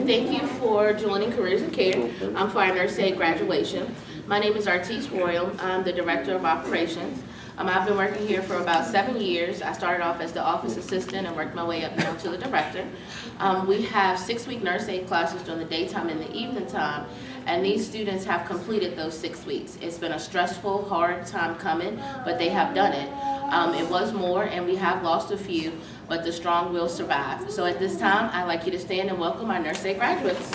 Thank you for joining Careers in Care for our nurse aid graduation. My name is Artis Royal. I'm the Director of Operations. I've been working here for about 7 years. I started off as the office assistant and worked my way up now to the director. We have 6-week nurse aid classes during the daytime and the evening time, and these students have completed those 6 weeks. It's been a stressful, hard time coming, but they have done it. It was more, and we have lost a few, but the strong will survive. So at this time, I'd like you to stand and welcome our nurse aid graduates.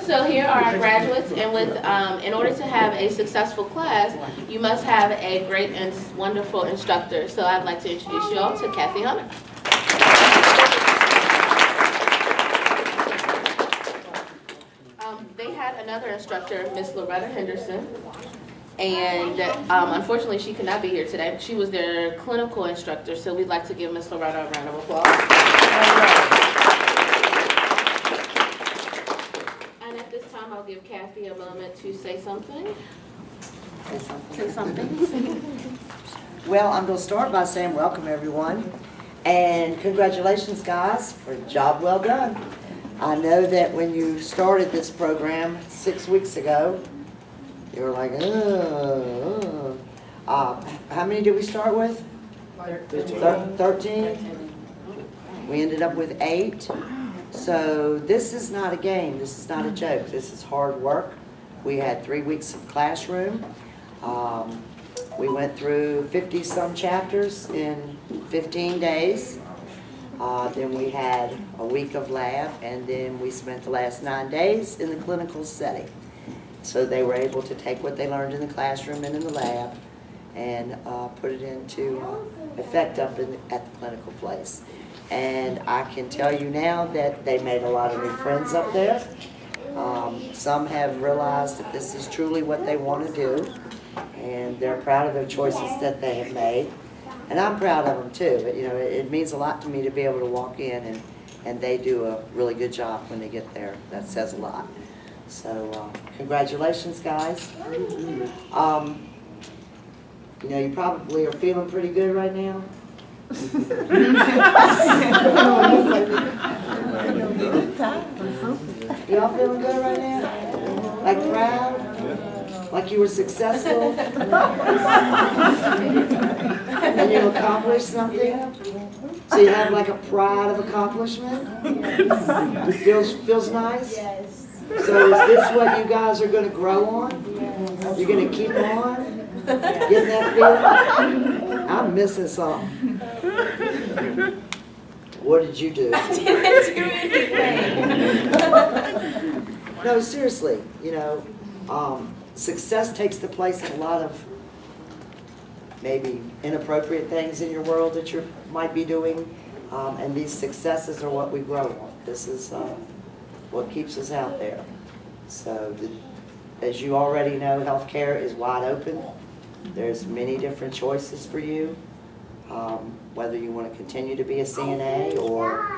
So here are our graduates, and in order to have a successful class, you must have a great and wonderful instructor. So I'd like to introduce you all to Kathy Hunter. They had another instructor, Miss Loretta Henderson, and unfortunately she could not be here today. She was their clinical instructor, so we'd like to give Miss Loretta a round of applause. I'll give Kathy a moment to say something. Say something. Well, I'm going to start by saying welcome, everyone. And congratulations, guys, for a job well done. I know that when you started this program 6 weeks ago, you were like, how many did we start with? 13. We ended up with 8. So this is not a game, this is not a joke, this is hard work. We had 3 weeks of classroom. We went through 50-some chapters in 15 days. Then we had a week of lab, and then we spent the last 9 days in the clinical setting. So they were able to take what they learned in the classroom and in the lab and put it into effect up at the clinical place. And I can tell you now that they made a lot of new friends up there. Some have realized that this is truly what they want to do, and they're proud of their choices that they have made. And I'm proud of them too. But, you know, it means a lot to me to be able to walk in and they do a really good job when they get there. That says a lot. So congratulations, guys. You know, you probably are feeling pretty good right now. Y'all feeling good right now? Like proud? Like you were successful? And you accomplished something? So you have like a pride of accomplishment? Feels nice? Yes. So is this what you guys are going to grow on? You're going to keep on? Getting that feeling? I'm missing something. What did you do? I didn't do anything. No, seriously, you know, success takes the place of a lot of maybe inappropriate things in your world that you might be doing, and these successes are what we grow on. This is what keeps us out there. So, as you already know, healthcare is wide open. There's many different choices for you, whether you want to continue to be a CNA or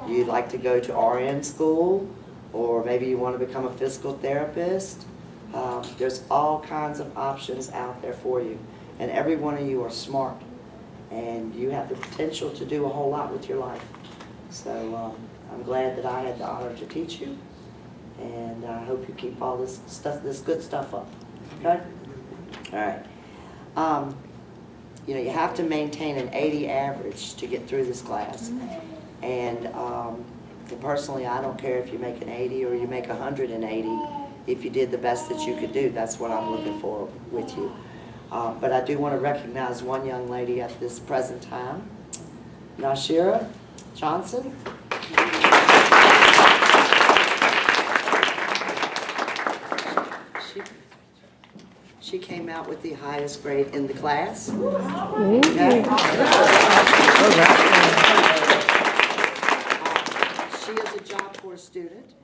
you'd like to go to RN school, or maybe you want to become a physical therapist. There's all kinds of options out there for you, and every one of you are smart, and you have the potential to do a whole lot with your life. So I'm glad that I had the honor to teach you, and I hope you keep all this stuff, this good stuff up. Okay? All right. You know, you have to maintain an 80 average to get through this class. And personally, I don't care if you make an 80 or you make 180. If you did the best that you could do, that's what I'm looking for with you. But I do want to recognize one young lady at this present time, Nashira Johnson. She came out with the highest grade in the class. Okay. She is a Job Corp student,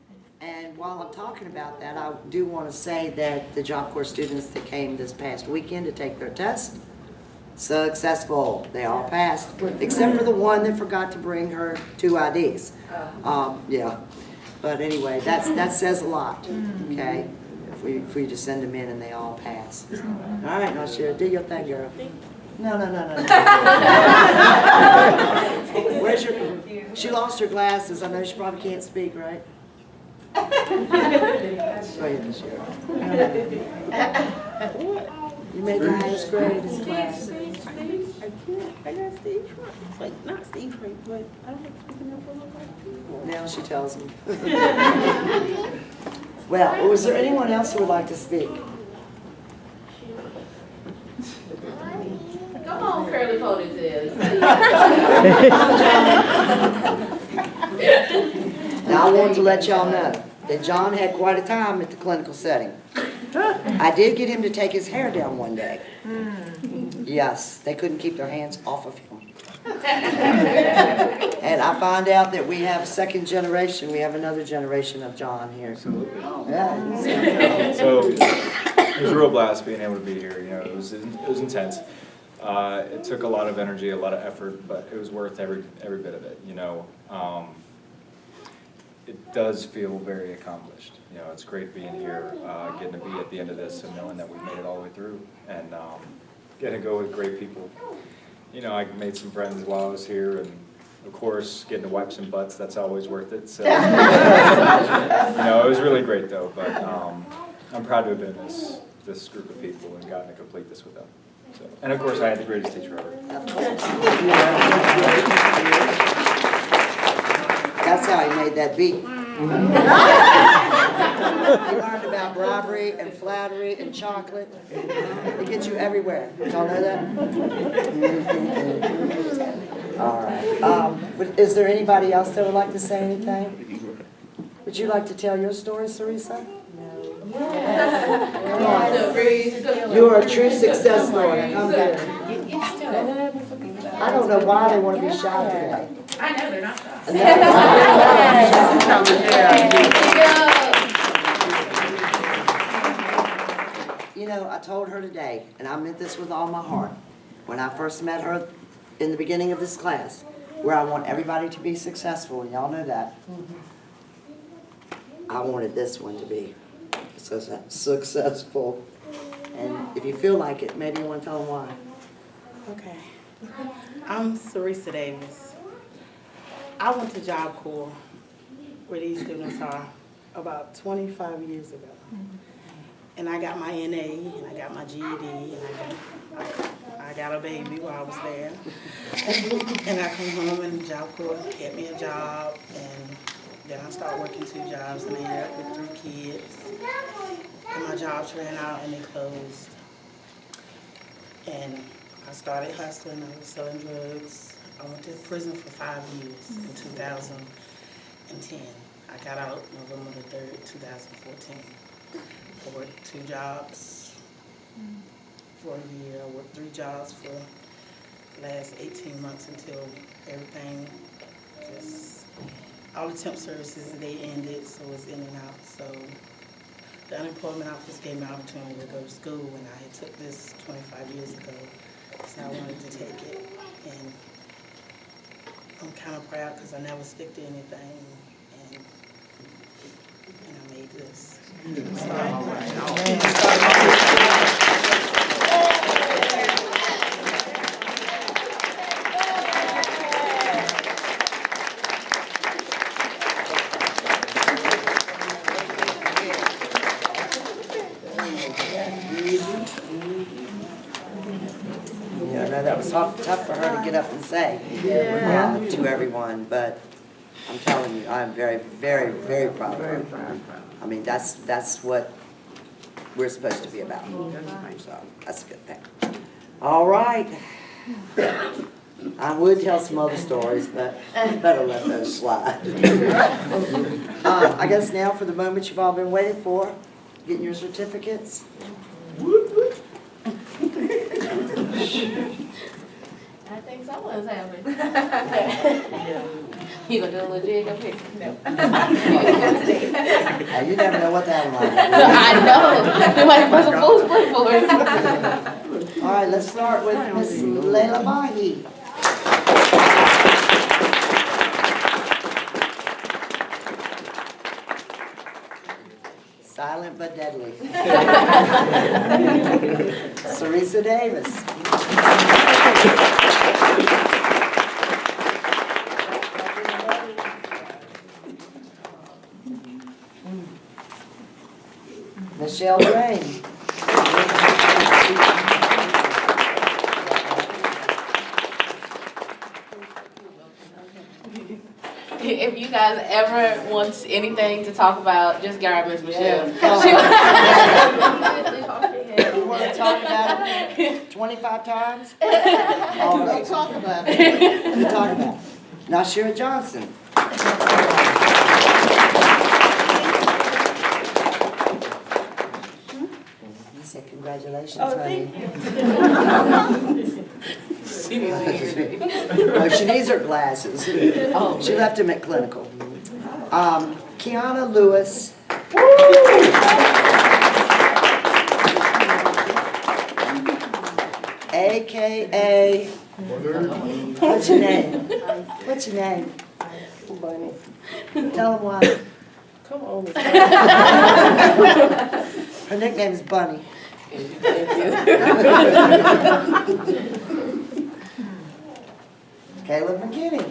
And while I'm talking about that, I do want to say that the Job Corps students that came this past weekend to take their test, successful. They all passed, except for the one that forgot to bring her 2 IDs. Yeah, but anyway, that says a lot, okay? If we just send them in and they all pass. All right, now Shira, do your thing, girl. No. Where's your, she lost her glasses. I know she probably can't speak, right? Go ahead, Shira. You made the highest grade this class. I got stage fright. Like, not stage fright, but I don't like speaking up for other people. Now she tells me. Well, was there anyone else who would like to speak? Come on, curly ponytail. Now, I wanted to let y'all know that John had quite a time at the clinical setting. I did get him to take his hair down one day. Yes, they couldn't keep their hands off of him. And I find out that we have second generation, we have another generation of John here. Absolutely. Yeah. So it was a real blast being able to be here. You know, it was intense. It took a lot of energy, a lot of effort, but it was worth every bit of it. You know, it does feel very accomplished. You know, it's great being here, getting to be at the end of this, and knowing that we made it all the way through, and getting to go with great people. You know, I made some friends while I was here, and of course, getting to wipe some butts, that's always worth it. So, you know, it was really great though, but I'm proud to have been this group of people and gotten to complete this with them. So, and of course, I had the greatest teacher ever. That's how he made that beat. He learned about bribery and flattery and chocolate. It gets you everywhere. Y'all know that? All right. But is there anybody else that would like to say anything? Would you like to tell your story, Sarisa? Come on. You are a true success story. Come here. I don't know why they want to be shy today. I know they're not shy. You know, I told her today, and I meant this with all my heart, when I first met her in the beginning of this class, where I want everybody to be successful, and y'all know that. I wanted this one to be successful. And if you feel like it, maybe you want to tell them why. Okay. I'm Sarisa Davis. I went to Job Corps, where these students are, about 25 years ago. And I got my NA, and I got my GED, and I got a baby while I was there. And I come home, and Job Corps get me a job, and then I started working 2 jobs, and I ended up with 3 kids. And my jobs ran out, and they closed. And I started hustling. I was selling drugs. I went to prison for 5 years in 2010. I got out November the 3rd, 2014. I worked 2 jobs for a year. I worked 3 jobs for the last 18 months until everything just, all the temp services, they ended, so it's in and out. So the unemployment office gave me an opportunity to go to school, and I had took this 25 years ago, so I wanted to take it. And I'm kind of proud because I never stick to anything, and I made this. Yeah, I know that was tough for her to get up and say to everyone, but I'm telling you, I'm very, very, very proud of her. I mean, that's what we're supposed to be about. So that's a good thing. All right. I would tell some other stories, but better let those slide. I guess now for the moment you've all been waiting for, getting your certificates. I think someone's having. You gonna do a little jig up here? Now, you never know what that one like. I know. You might put some full split for us. All right, let's start with Miss Layla Mahi. Silent but deadly. Sarisa Davis. Michelle Drain. If you guys ever want anything to talk about, just grab Miss Michelle. You want to talk about it 25 times? All right. Talk about it. We'll talk about it. Nashira Johnson. I said congratulations, honey. No, she needs her glasses. She left them at clinical. Kiana Lewis. AKA, what's your name? What's your name? Bunny. Tell them why. Come on, Miss Her nickname is Bunny. Caleb McKinney.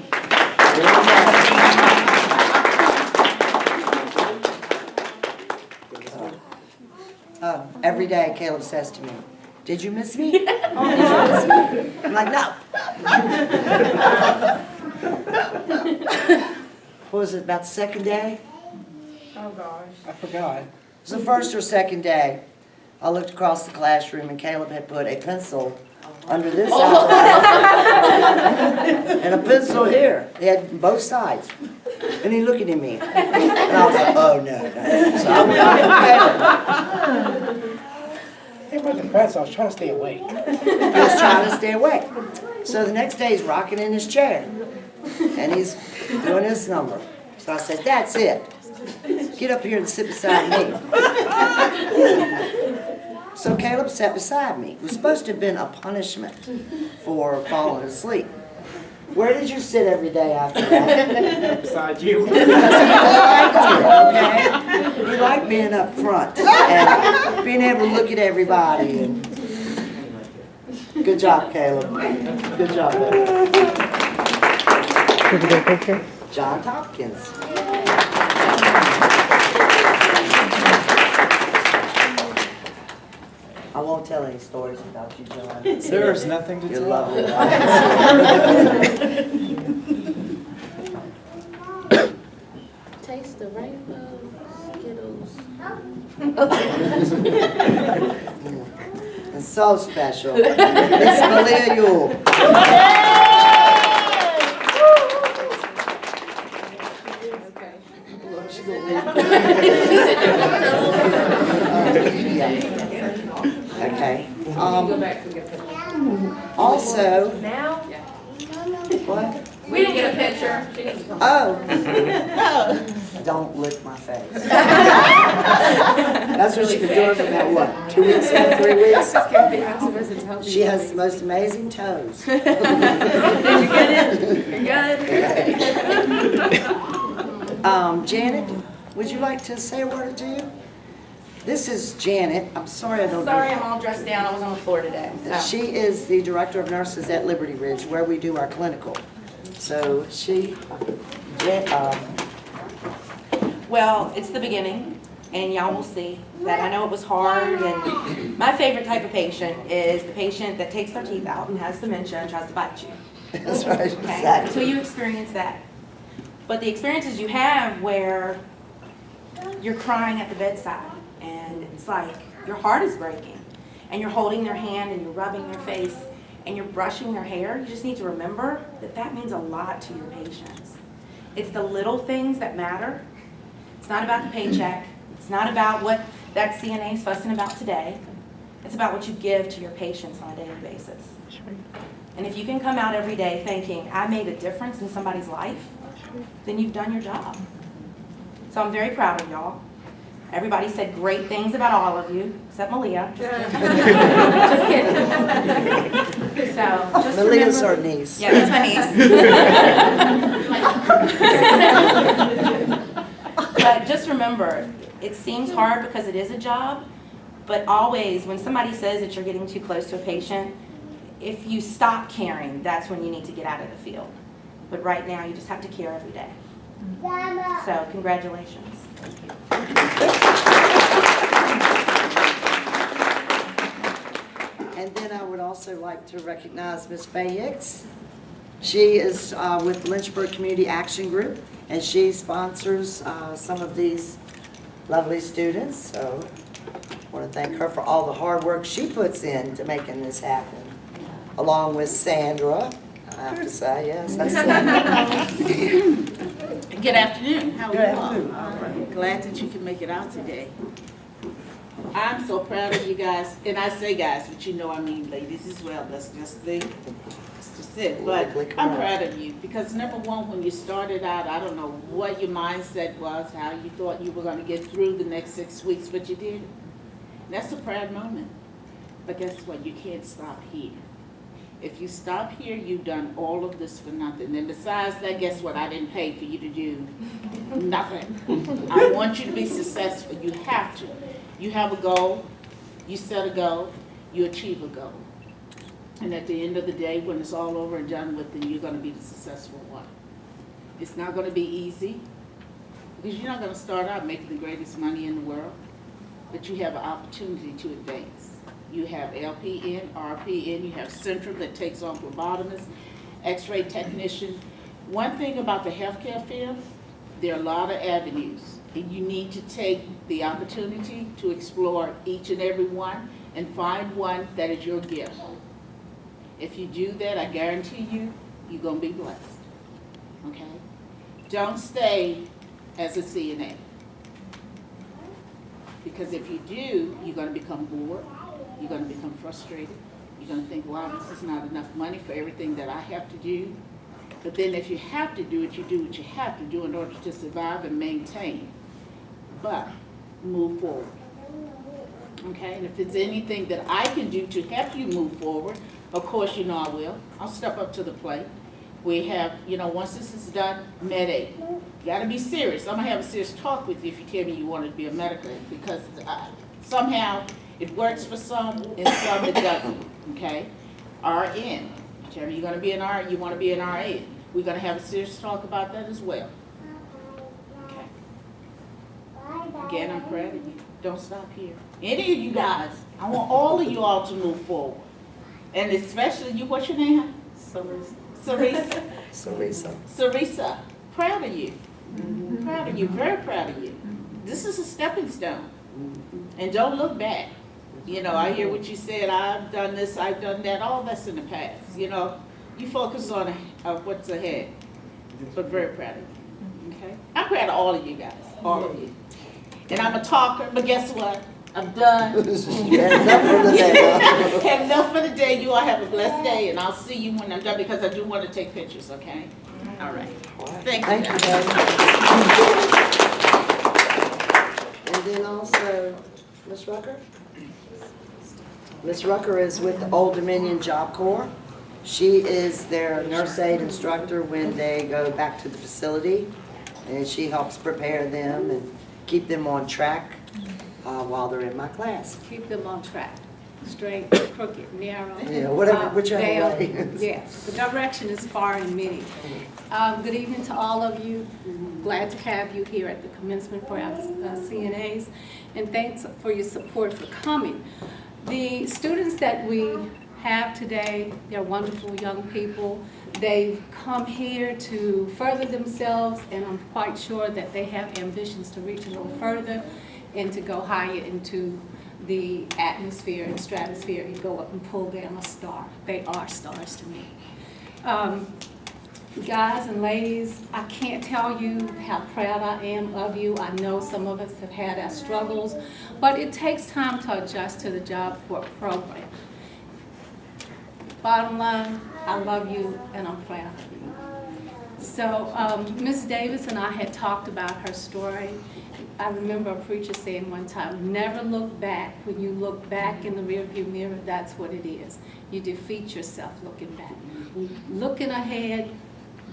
Every day Caleb says to me, "Did you miss me? Did you miss me?" I'm like, "No." What was it, about the second day? Oh, gosh. I forgot. It was the first or second day. I looked across the classroom and Caleb had put a pencil under this outline and a pencil here. He had both sides. And he looking at me. And I was like, oh no, no. So I went off of Caleb. Hey, my defense, I was trying to stay awake. He was trying to stay awake. So the next day he's rocking in his chair. And he's doing his number. So I said, that's it. Get up here and sit beside me. So Caleb sat beside me. It was supposed to have been a punishment for falling asleep. Where did you sit every day after that? Beside you. Because he liked it, okay? He liked being up front and being able to look at everybody. And good job, Caleb. Good job, buddy. Did you get a picture? John Tompkins. I won't tell any stories about you, John. There's nothing to You're tell. lovely. Taste the rainbow, Skittles. And so special. Miss Malia Yule. Okay. Also, what? We didn't get a picture. Oh. Don't lick my face. That's what she's been doing for about, what, 2 weeks now, 3 weeks? She has the most amazing toes. Did you get it? You're good? Janet, would you like to say a word or two? This is Janet. I'm sorry I don't know. Sorry, I'm all dressed down. I was on the floor today. So. She is the director of nurses at Liberty Ridge, where we do our clinical. So she, Well, it's the beginning, and y'all will see that I know it was hard. And my favorite type of patient is the patient that takes their teeth out and has dementia and tries to bite you. that's right, Okay? exactly. Until you experience that. But the experiences you have where you're crying at the bedside, and it's like your heart is breaking, and you're holding their hand and you're rubbing their face and you're brushing their hair, you just need to remember that that means a lot to your patients. It's the little things that matter. It's not about the paycheck. It's not about what that CNA is fussing about today. It's about what you give to your patients on a daily basis. And if you can come out every day thinking, I made a difference in somebody's life, then you've done your job. So I'm very proud of y'all. Everybody said great things about all of you, except Malia. Just kidding. Just kidding. So, just Malia's our remember. niece. Yeah, that's my niece. But just remember, it seems hard because it is a job, but always, when somebody says that you're getting too close to a patient, if you stop caring, that's when you need to get out of the field. But right now, you just have to care every day. So, congratulations. And then I would also like to recognize Ms. Faye Hicks. She is with Lynchburg Community Action Group, and she sponsors some of these lovely students. So I want to thank her for all the hard work she puts in to making this happen, along with Sandra, I have to say, yes. That's Good afternoon. How are Good you afternoon. all? Glad that you can make it out today. I'm so proud of you guys, and I say guys, but you know I mean ladies as well. That's just it. But I'm proud of you because number one, when you started out, I don't know what your mindset was, how you thought you were going to get through the next 6 weeks, but you did. That's a proud moment. But guess what? You can't stop here. If you stop here, you've done all of this for nothing. And besides that, guess what? I didn't pay for you to do nothing. I want you to be successful. You have to. You have a goal, you set a goal, you achieve a goal. And at the end of the day, when it's all over and done with, then you're going to be the successful one. It's not going to be easy because you're not going to start out making the greatest money in the world, but you have an opportunity to advance. You have LPN, RPN, you have Central that takes on phlebotomists, X-ray technician. One thing about the healthcare field, there are a lot of avenues, and you need to take the opportunity to explore each and every one and find one that is your gift. If you do that, I guarantee you, you're going to be blessed, okay? Don't stay as a CNA, because if you do, you're going to become bored, you're going to become frustrated, you're going to think, wow, this is not enough money for everything that I have to do. But then if you have to do it, you do what you have to do in order to survive and maintain. But move forward, okay? And if there's anything that I can do to help you move forward, of course, you know I will. I'll step up to the plate. We have, you know, once this is done, Med Aid. You got to be serious. I'm going to have a serious talk with you if you tell me you want to be a medical aid, because somehow it works for some and some it doesn't, okay? RN. Tell me you're going to be an RN, you want to be an RN. We're going to have a serious talk about that as well. Okay. Again, I'm proud of you. Don't stop here. Any of you guys, I want all of you all to move forward. And especially you, what's your name? Sarisa. Sarisa, proud of you. Proud of you, very proud of you. This is a stepping stone. And don't look back. You know, I hear what you said, I've done this, I've done that, all that's in the past. You know, you focus on what's ahead. But very proud of you, okay? I'm proud of all of you guys, all of you. And I'm a talker, but guess what? I'm done. Had enough for the day. Had enough for the day. You all have a blessed day, and I'll see you when I'm done because I do want to take pictures, okay? All right. Thank you. Thank you, Deb. And then also, Ms. Rucker? Ms. Rucker is with the Old Dominion Job Corps. She is their nurse aide instructor when they go back to the facility, and she helps prepare them and keep them on track while they're in my class. Keep them on track, straight, crooked, narrow. Yeah, whatever, whichever down. way. Yes, the direction is far and many. Good evening to all of you. Glad to have you here at the commencement for our CNAs, and thanks for your support for coming. The students that we have today, they're wonderful young people. They've come here to further themselves, and I'm quite sure that they have ambitions to reach a little further and to go higher into the atmosphere and stratosphere and go up and pull down a star. They are stars to me. Guys and ladies, I can't tell you how proud I am of you. I know some of us have had our struggles, but it takes time to adjust to the Job Corp program. Bottom line, I love you and I'm proud of you. So Ms. Davis and I had talked about her story. I remember a preacher saying one time, never look back. When you look back in the rearview mirror, that's what it is. You defeat yourself looking back. Looking ahead,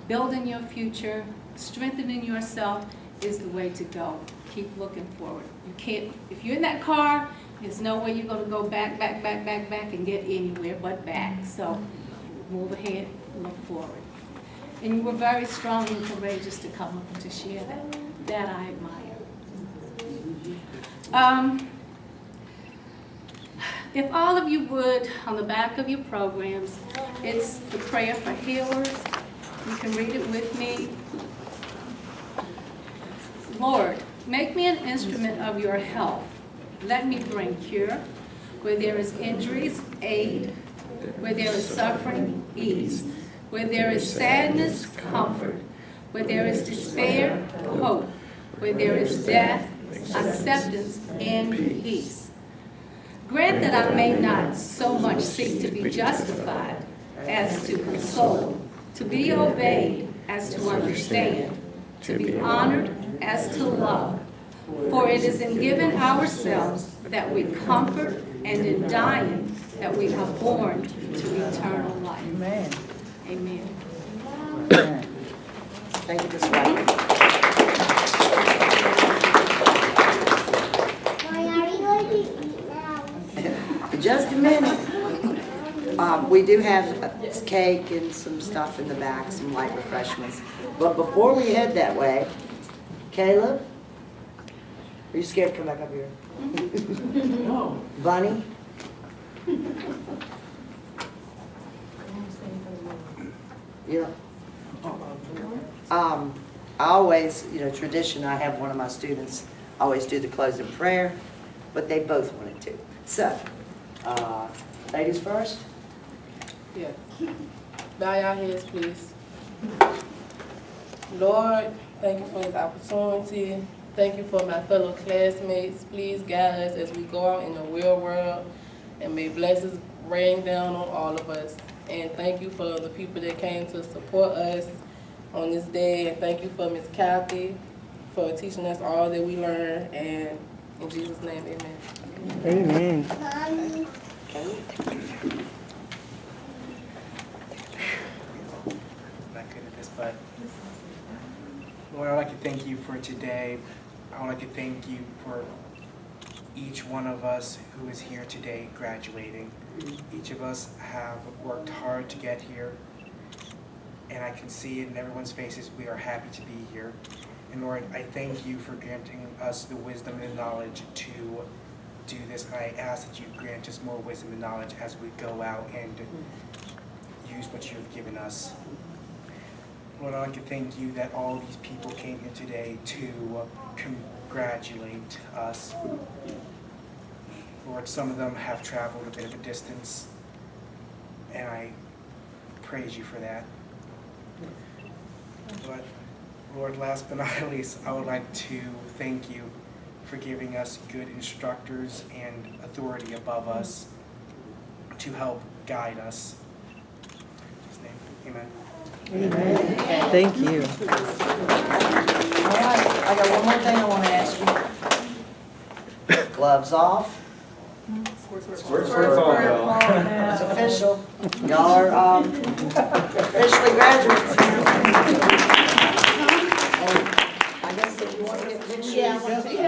building your future, strengthening yourself is the way to go. Keep looking forward. You can't, if you're in that car, there's no way you're going to go back and get anywhere but back. So move ahead, look forward. And you were very strong and courageous to come up and to share that. That I admire. If all of you would, on the back of your programs, it's the prayer for healers. You can read it with me. Lord, make me an instrument of your health. Let me bring cure. Where there is injuries, aid. Where there is suffering, ease. Where there is sadness, comfort. Where there is despair, hope. Where there is death, acceptance, and peace. Grant that I may not so much seek to be justified as to console, to be obeyed as to understand, to be honored as to love. For it is in giving ourselves that we comfort, and in dying that we are born to eternal life. Amen. Amen. Thank you, Ms. White. Just a minute. We do have cake and some stuff in the back, some light refreshments. But before we head that way, Caleb, are you scared to come back up here? No. Bunny? Yeah. I always, tradition, I have one of my students always do the closing prayer, but they both wanted to. So, ladies first. Yeah. Bow your heads, please. Lord, thank you for this opportunity. Thank you for my fellow classmates. Please guide us as we go out in the real world, and may blessings rain down on all of us. And thank you for the people that came to support us on this day. And thank you for Ms. Kathy for teaching us all that we learned. And in Jesus' name, amen. Amen. Not good at this, but Lord, I'd like to thank you for today. I would like to thank you for each one of us who is here today graduating. Each of us have worked hard to get here, and I can see it in everyone's faces. We are happy to be here. And Lord, I thank you for granting us the wisdom and knowledge to do this. I ask that you grant us more wisdom and knowledge as we go out and use what you have given us. Lord, I'd like to thank you that all these people came here today to congratulate us. Lord, some of them have traveled a bit of a distance, and I praise you for that. But Lord, last but not least, I would like to thank you for giving us good instructors and authority above us to help guide us. In His name, amen. Amen. Thank you. All right, I got one more thing I want to ask you. Gloves off. It's official. Y'all are officially graduates. And I guess if you want to get pictures. Yeah, I want to take